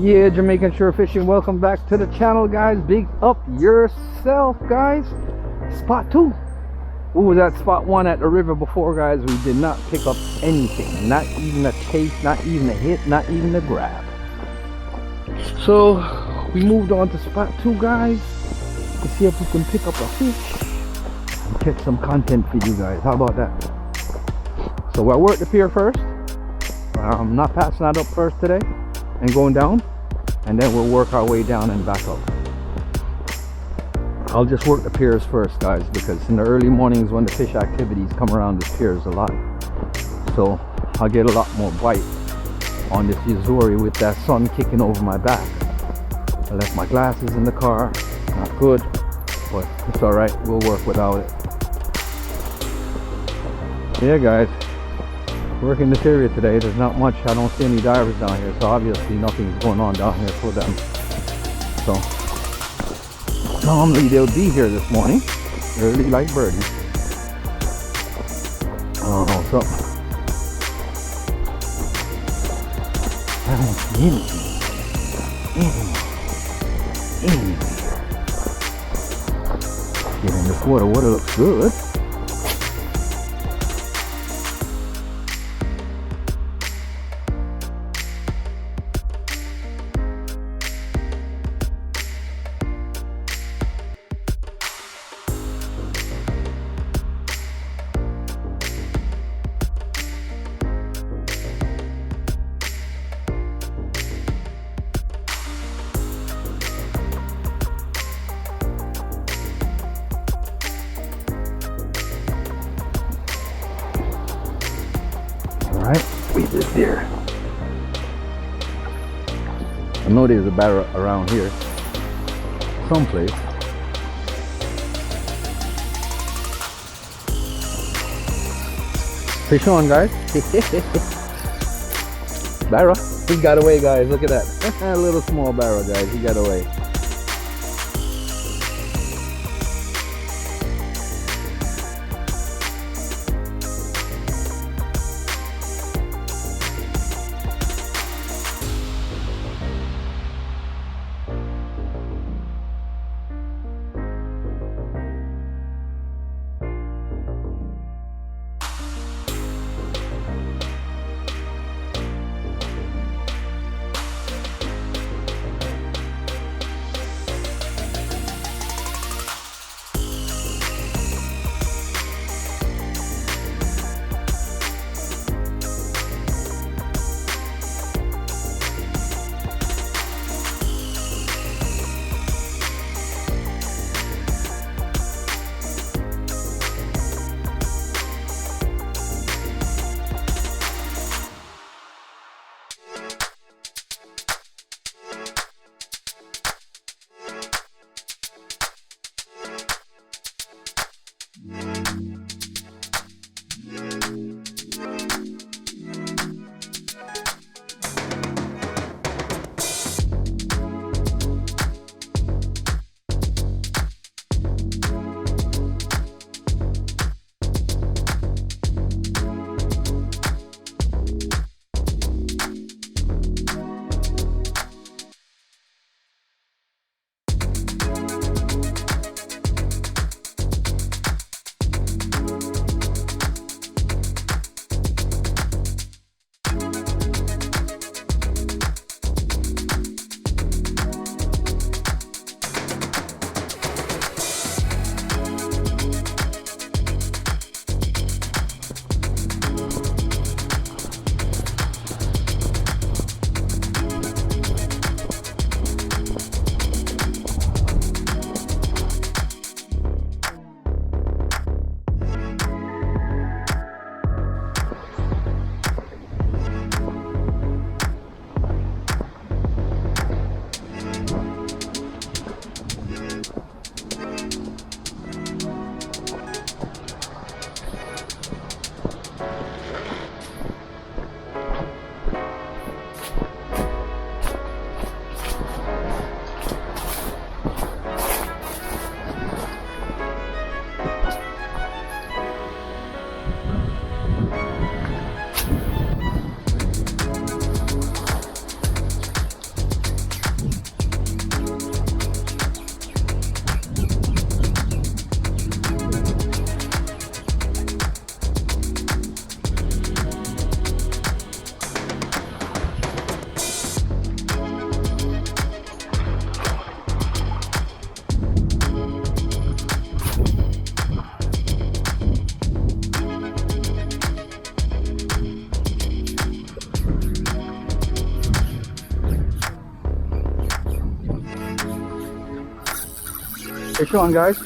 Yeah, Jamaican Shore Fishing, welcome back to the channel, guys. Big up yourself, guys. Spot 2. We was at spot 1 at the river before, guys. We did not pick up anything. Not even a chase, not even a hit, not even a grab. So, we moved on to spot 2, guys, to see if we can pick up a fish and catch some content for you guys. How about that? So, I worked the pier first. I'm not passing that up first today and going down, and then we'll work our way down and back up. I'll just work the piers first, guys, because in the early mornings when the fish activities come around the piers a lot, so I'll get a lot more bite on this Missouri with that sun kicking over my back. I left my glasses in the car, not good, but it's all right, we'll work without it. Yeah, guys, working this area today. There's not much. I don't see any divers down here, so obviously nothing's going on down here for them. So normally they'll be here this morning early like birdies. Oh, so I don't see anything. Get in this water. Water looks good. Alright, we did there. I know there's a barrel around here someplace. Fish on, guys. Barra, he got away, guys. Look at that. A little small barrel, guys. He got away. Fish on, guys.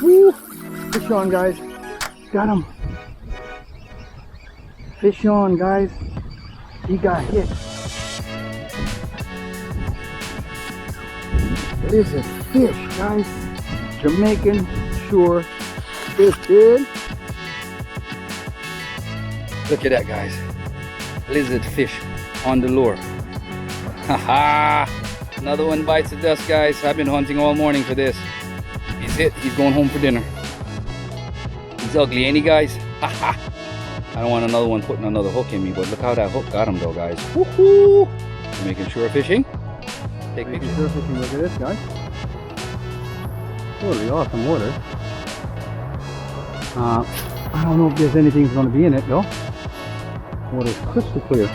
Woo! Fish on, guys. Got him. Fish on, guys. He got hit. This is a fish, guys. Jamaican shore fishing. Look at that, guys. Lizard fish on the lure. Haha! Another one bites the dust, guys. I've been hunting all morning for this. He's hit. He's going home for dinner. He's ugly, ain't he, guys? Haha! I don't want another one putting another hook in me, but look how that hook got him, though, guys. Woohoo! Making sure fishing. Take pictures. Sure fishing. Look at this, guys. Totally awesome water. I don't know if there's anything going to be in it, though. Water's crystal clear.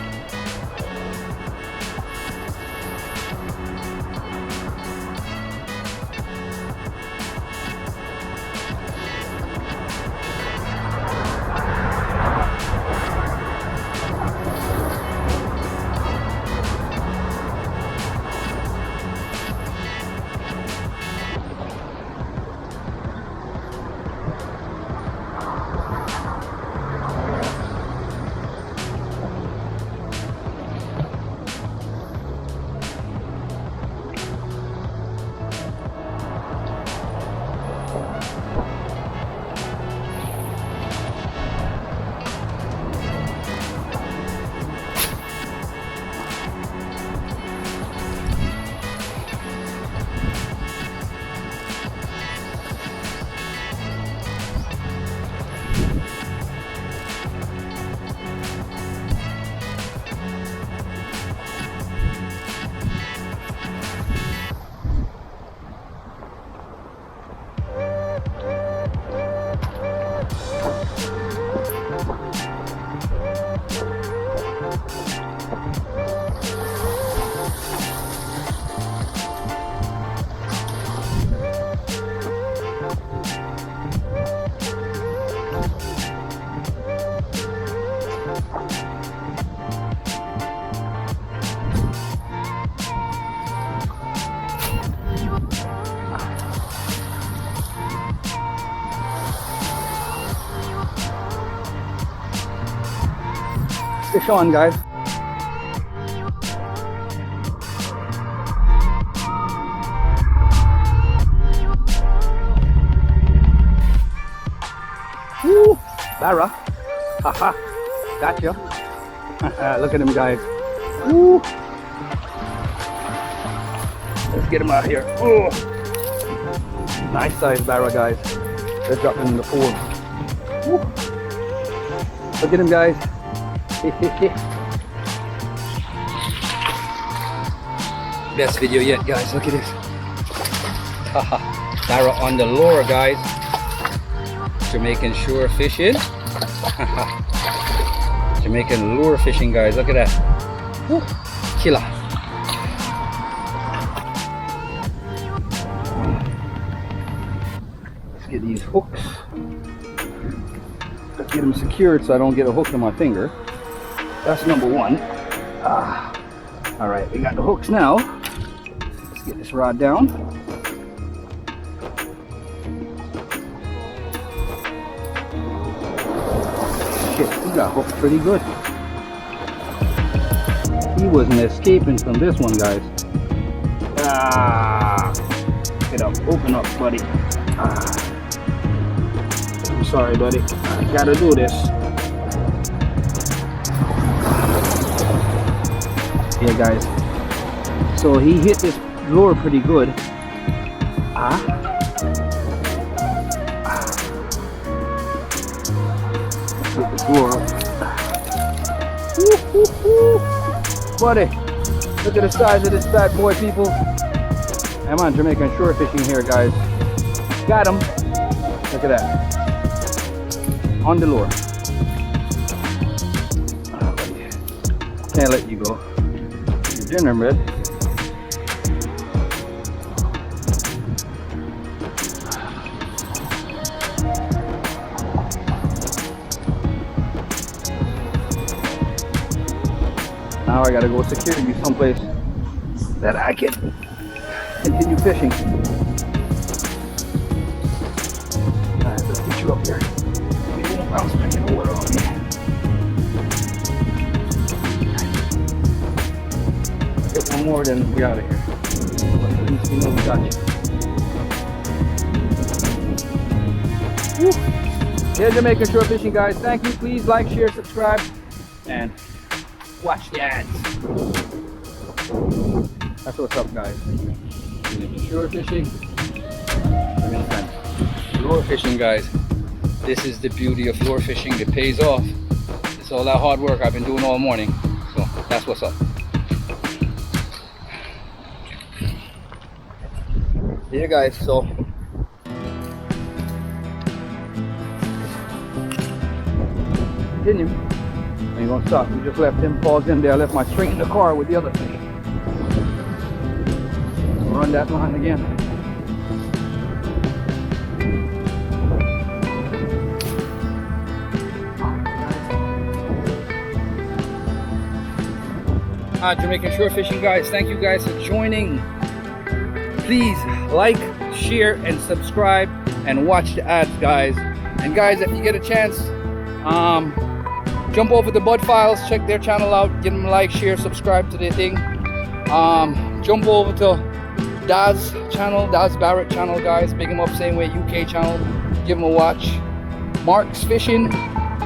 Fish on, guys. Woo! Barra. Haha. Gotcha. Look at him, guys. Woo! Let's get him out here. Oh! Nice size Barra, guys. They're dropping in the pool. Woo! Look at him, guys. Best video yet, guys. Look at this. Haha. Barra on the lure, guys. Jamaican shore fishing. Jamaican lure fishing, guys. Look at that. Woo. Killer. Let's get these hooks. Let's get them secured so I don't get a hook in my finger. That's number one. All right, we got the hooks now. Let's get this rod down. Shit, he got hooked pretty good. He wasn't escaping from this one, guys. Get up, open up, buddy. I'm sorry, buddy. I gotta do this. Yeah, guys, so he hit this lure pretty good. Put this lure up. Buddy, look at the size of this bad boy, people. I'm on Jamaican shore fishing here, guys. Got him. Look at that. On the lure. Buddy. Can't let you go. Dinner, man. Now I gotta go secure you someplace that I can continue fishing. push you up here. You won't bounce back in the water on me. Get one more, then we're out of here. But at least we know we got you. Woo. Here's Jamaican shore fishing, guys. Thank you. Please like, share, subscribe, and watch the ads. That's what's up, guys. Shore fishing. Lure fishing, guys. This is the beauty of lure fishing. It pays off. It's all that hard work I've been doing all morning. So that's what's up. Yeah, guys. So continue. Ain't gonna stop. We just left him paused in there. I left my string in the car with the other thing. Run that line again. Jamaican shore fishing, guys. Thank you guys for joining. Please like, share, and subscribe, and watch the ads, guys. And guys, if you get a chance, jump over to Bud Files, check their channel out, give them a like, share, subscribe to their thing. Jump over to Daz channel, Daz Barrett channel, guys. Pick him up same way, UK channel. Give him a watch. Mark's Fishing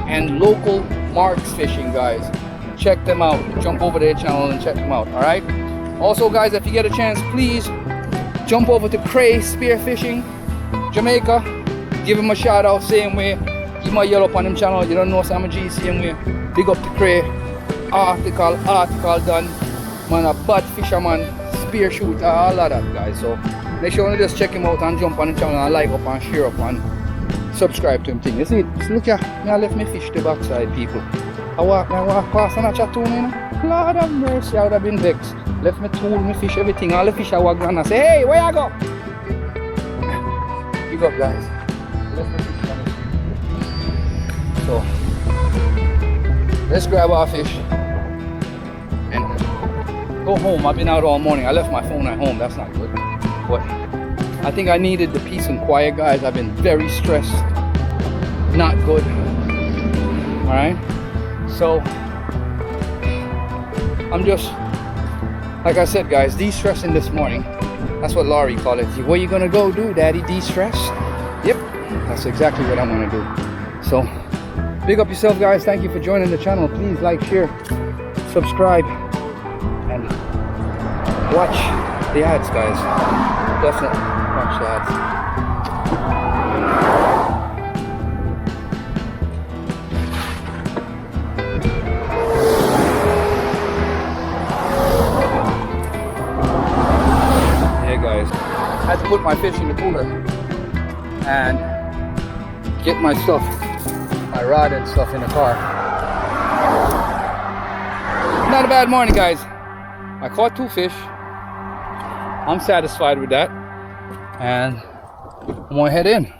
and Local Mark's Fishing, guys. Check them out. Jump over their channel and check them out. All right. Also, guys, if you get a chance, please jump over to Cray Spearfishing, Jamaica. Give him a shout out, same way. Give him a yell up on him channel. You don't know Sam G, same way. Big up to Cray. Article done. Man, a bad fisherman, spear shooter, all of that, guys. So make sure you just check him out and jump on the channel and like up and share up and subscribe to him thing. You see, look here, I left me fish the backside, people. I walk past and I chat to him, you know. Lord have mercy, I would have been vexed. Left me tool, me fish, everything. All the fish I walk down and say, hey, where you go? Big up, guys. Left me fish on it. So let's grab our fish and go home. I've been out all morning. I left my phone at home. That's not good. But I think I needed the peace and quiet, guys. I've been very stressed. Not good. All right. So I'm just, like I said, guys, de-stressing this morning. That's what Laurie called it. What are you gonna go do, Daddy? De-stress? Yep, that's exactly what I'm gonna do. So big up yourself, guys. Thank you for joining the channel. Please like, share, subscribe, and watch the ads, guys. Definitely watch the ads. I had to put my fish in the cooler and get my stuff, my rod and stuff in the car. Not a bad morning, guys. I caught 2 fish. I'm satisfied with that. And I'm gonna head in.